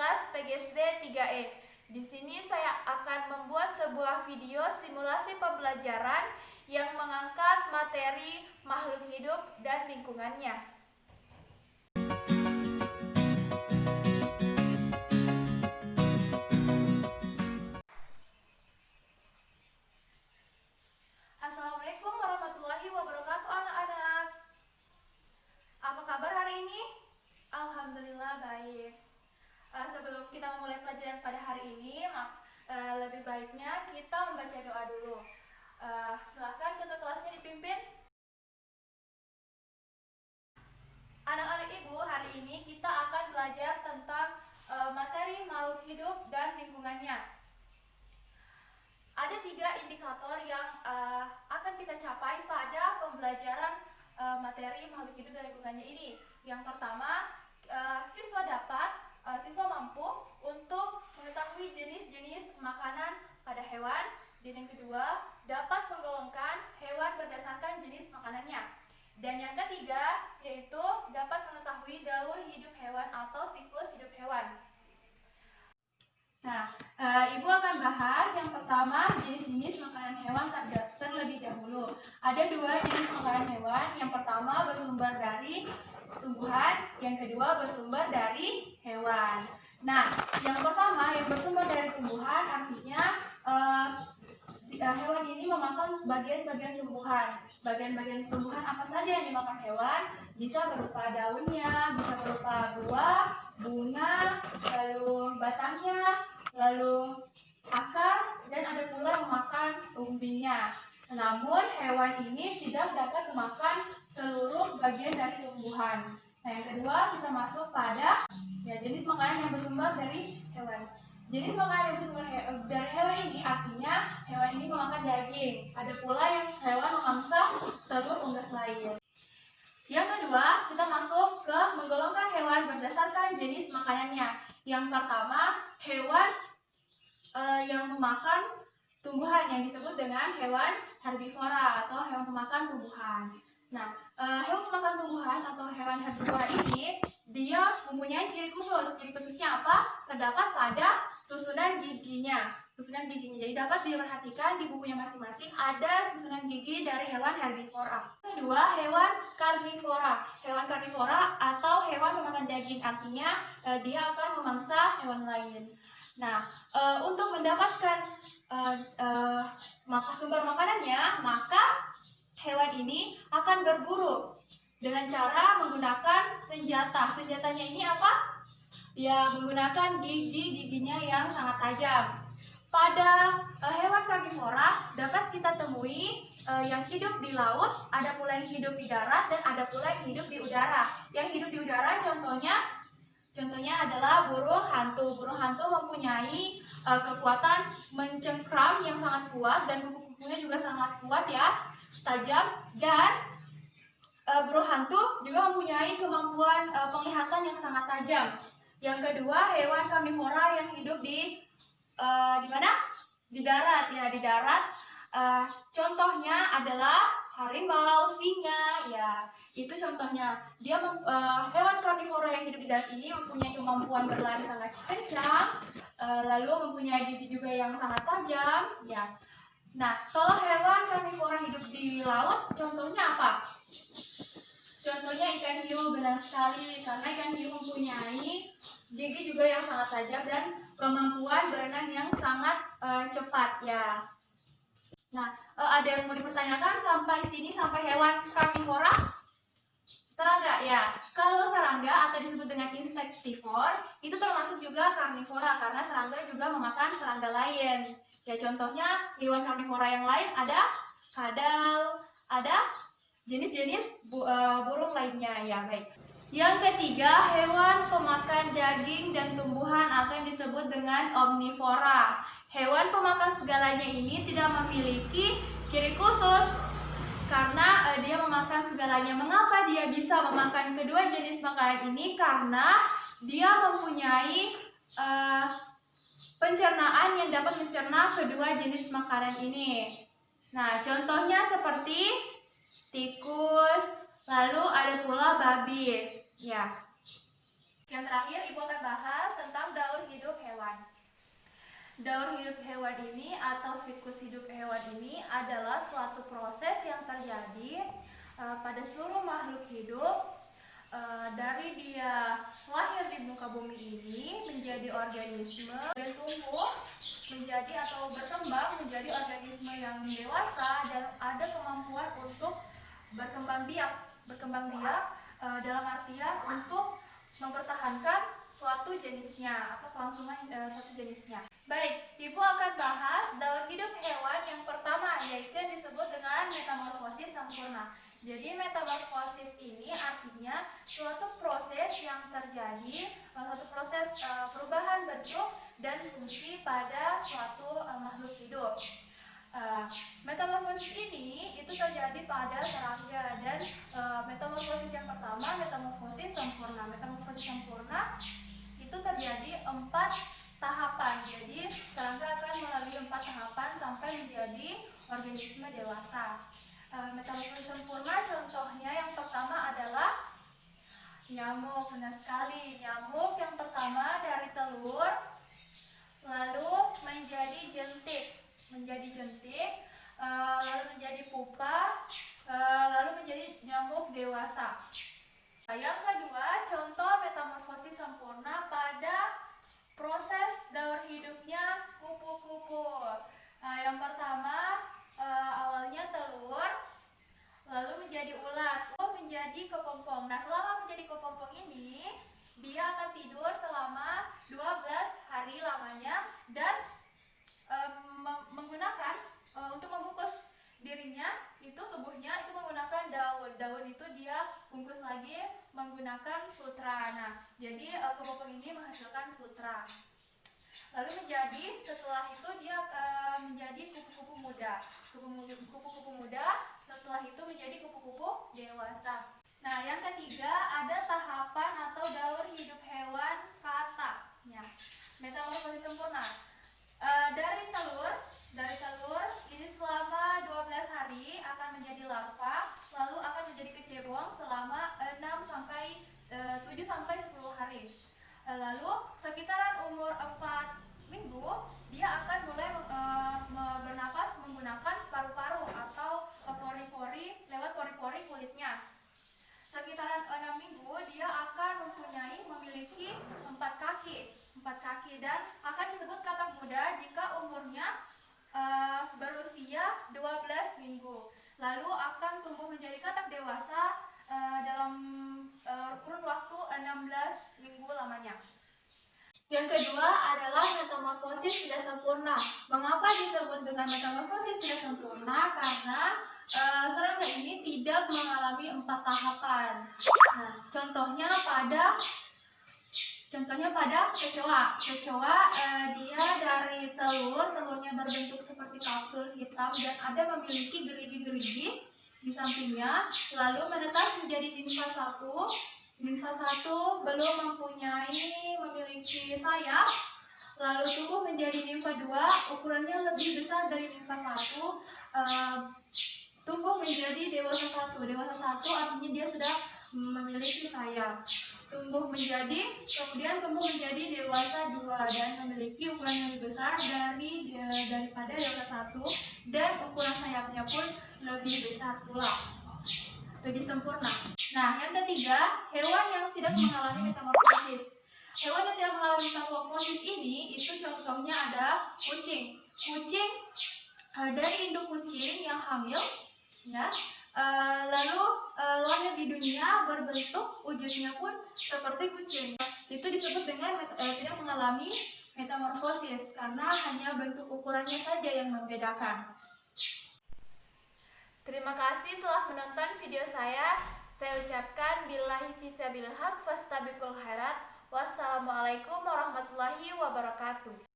kelas PGSD 3E. Di sini saya akan membuat sebuah video simulasi pembelajaran yang mengangkat materi makhluk hidup dan lingkungannya. Assalamualaikum warahmatullahi wabarakatuh anak-anak. Apa kabar hari ini? Alhamdulillah baik. Sebelum kita memulai pelajaran pada hari ini, lebih baiknya kita membaca doa dulu. Silakan ketua kelasnya dipimpin. Anak-anak ibu, hari ini kita akan belajar tentang materi makhluk hidup dan lingkungannya. Ada 3 indikator yang akan kita capai pada pembelajaran materi makhluk hidup dan lingkungannya ini. Yang pertama, siswa mampu untuk mengetahui jenis-jenis makanan pada hewan. Dan yang kedua, dapat menggolongkan hewan berdasarkan jenis makanannya. Dan yang ketiga, yaitu dapat mengetahui daur hidup hewan atau siklus hidup hewan. Nah, Ibu akan bahas yang pertama jenis-jenis makanan hewan terlebih dahulu. Ada 2 jenis makanan hewan. Yang pertama bersumber dari tumbuhan, yang kedua bersumber dari hewan. Nah, yang pertama yang bersumber dari tumbuhan artinya hewan ini memakan bagian-bagian tumbuhan. Bagian-bagian tumbuhan apa saja yang dimakan hewan? Bisa berupa daunnya, bisa berupa buah, bunga, lalu batangnya, lalu akar, dan ada pula yang memakan umbinya. Namun hewan ini tidak dapat memakan seluruh bagian dari tumbuhan. Nah, yang kedua kita masuk pada jenis makanan yang bersumber dari hewan. Jenis makanan yang bersumber dari hewan ini artinya hewan ini memakan daging. Ada pula yang hewan memangsa telur unggas lain. Yang kedua, kita masuk ke menggolongkan hewan berdasarkan jenis makanannya. Yang pertama, hewan yang memakan tumbuhan yang disebut dengan hewan herbivora atau hewan pemakan tumbuhan. Nah, hewan pemakan tumbuhan atau hewan herbivora ini dia mempunyai ciri khusus. Ciri khususnya apa? Terdapat pada susunan giginya. Jadi dapat diperhatikan di bukunya masing-masing ada susunan gigi dari hewan herbivora. Kedua, hewan karnivora. Hewan karnivora atau hewan pemakan daging artinya dia akan memangsa hewan lain. Nah, untuk mendapatkan sumber makanannya, maka hewan ini akan berburu dengan cara menggunakan senjata. Senjatanya ini apa? Ya, menggunakan giginya yang sangat tajam. Pada hewan karnivora dapat kita temui yang hidup di laut, ada pula yang hidup di darat, dan ada pula yang hidup di udara. Yang hidup di udara contohnya adalah burung hantu. Burung hantu mempunyai kekuatan mencengkram yang sangat kuat dan kuku-kukunya juga sangat kuat ya, tajam, dan burung hantu juga mempunyai kemampuan penglihatan yang sangat tajam. Yang kedua, hewan karnivora yang hidup di mana? Di darat ya, di darat. Contohnya adalah harimau, singa, ya itu contohnya. Hewan karnivora yang hidup di darat ini mempunyai kemampuan berlari sangat kencang, lalu mempunyai gigi juga yang sangat tajam, ya. Nah, kalau hewan karnivora hidup di laut, contohnya apa? Contohnya ikan hiu, benar sekali, karena ikan hiu mempunyai gigi juga yang sangat tajam dan kemampuan berenang yang sangat cepat, ya. Nah, ada yang mau dipertanyakan sampai sini, sampai hewan karnivora? Serangga, ya. Kalau serangga atau disebut dengan insektivor, itu termasuk juga karnivora karena serangga juga memakan serangga lain. Ya, contohnya hewan karnivora yang lain ada kadal, ada jenis-jenis burung lainnya, ya. Baik. Yang ketiga, hewan pemakan daging dan tumbuhan atau yang disebut dengan omnivora. Hewan pemakan segalanya ini tidak memiliki ciri khusus karena dia memakan segalanya. Mengapa dia bisa memakan kedua jenis makanan ini? Karena dia mempunyai pencernaan yang dapat mencerna kedua jenis makanan ini. Nah, contohnya seperti tikus, lalu ada pula babi. Ya. Yang terakhir, Ibu akan bahas tentang daur hewan. Daur hidup hewan ini atau siklus hidup hewan ini adalah suatu proses yang terjadi pada seluruh makhluk hidup dari dia lahir di muka bumi ini menjadi organisme dan tumbuh menjadi atau berkembang menjadi organisme yang dewasa dan ada kemampuan untuk berkembang biak dalam artian untuk mempertahankan suatu jenisnya atau kelangsungan suatu jenisnya. Baik, Ibu akan bahas daur hidup hewan yang pertama, yaitu yang disebut dengan metamorfosis sempurna. Jadi metamorfosis ini artinya suatu proses yang terjadi, suatu proses perubahan bentuk dan fungsi pada suatu makhluk hidup. Metamorfosis ini itu terjadi pada serangga dan metamorfosis yang pertama metamorfosis sempurna. Metamorfosis sempurna itu terjadi 4 tahapan. Jadi serangga akan melalui 4 tahapan sampai menjadi organisme dewasa. Metamorfosis sempurna contohnya yang pertama adalah nyamuk. Benar sekali, nyamuk yang pertama dari telur lalu menjadi jentik, lalu menjadi pupa, lalu menjadi nyamuk dewasa. Yang kedua, contoh metamorfosis sempurna pada proses daur hidupnya kupu-kupu. Yang pertama awalnya telur, lalu menjadi ulat, lalu menjadi kepompong. Nah, selama menjadi kepompong ini, dia akan tidur selama 12 hari lamanya dan menggunakan untuk membungkus dirinya itu tubuhnya itu menggunakan daun itu dia bungkus lagi menggunakan sutra. Nah, jadi kepompong ini menghasilkan sutra. Lalu setelah itu dia menjadi kupu-kupu muda. Kupu-kupu muda setelah itu menjadi kupu-kupu dewasa. Nah, yang ketiga ada tahapan atau daur hidup hewan katak. Ya, metamorfosis sempurna. Dari telur ini selama 12 hari akan menjadi larva, lalu akan menjadi kecebong selama 7 sampai 10 hari. Lalu sekitaran umur 4 minggu dia akan mulai bernapas menggunakan paru-paru atau lewat pori-pori kulitnya. Sekitaran 6 minggu dia akan memiliki 4 kaki dan akan disebut katak muda jika umurnya berusia 12 minggu. Lalu akan tumbuh menjadi katak dewasa dalam kurun waktu 16 minggu lamanya. Yang kedua adalah metamorfosis tidak sempurna. Mengapa disebut dengan metamorfosis tidak sempurna? Karena serangga ini tidak mengalami 4 tahapan. Nah, contohnya pada kecoa. Dia dari telurnya berbentuk seperti kapsul hitam dan ada memiliki gerigi-gerigi di sampingnya, lalu menetas menjadi nimfa 1. Nimfa 1 belum memiliki sayap, lalu tumbuh menjadi nimfa 2, ukurannya lebih besar dari nimfa 1, tumbuh menjadi dewasa 1. Dewasa 1 artinya dia sudah memiliki sayap. Kemudian tumbuh menjadi dewasa 2 dan memiliki ukuran yang lebih besar daripada dewasa 1 dan ukuran sayapnya pun lebih besar pula, lebih sempurna. Nah, yang ketiga, hewan yang tidak mengalami metamorfosis. Hewan yang tidak mengalami metamorfosis ini itu contohnya ada kucing. Dari induk kucing yang hamil, ya, lalu lahir di dunia berbentuk wujudnya pun seperti kucing. Itu disebut dengan tidak mengalami metamorfosis karena hanya bentuk ukurannya saja yang membedakan. Terima kasih telah menonton video saya. Saya ucapkan billahi fisabilil haq fastabiqul khairat. Wassalamualaikum warahmatullahi wabarakatuh.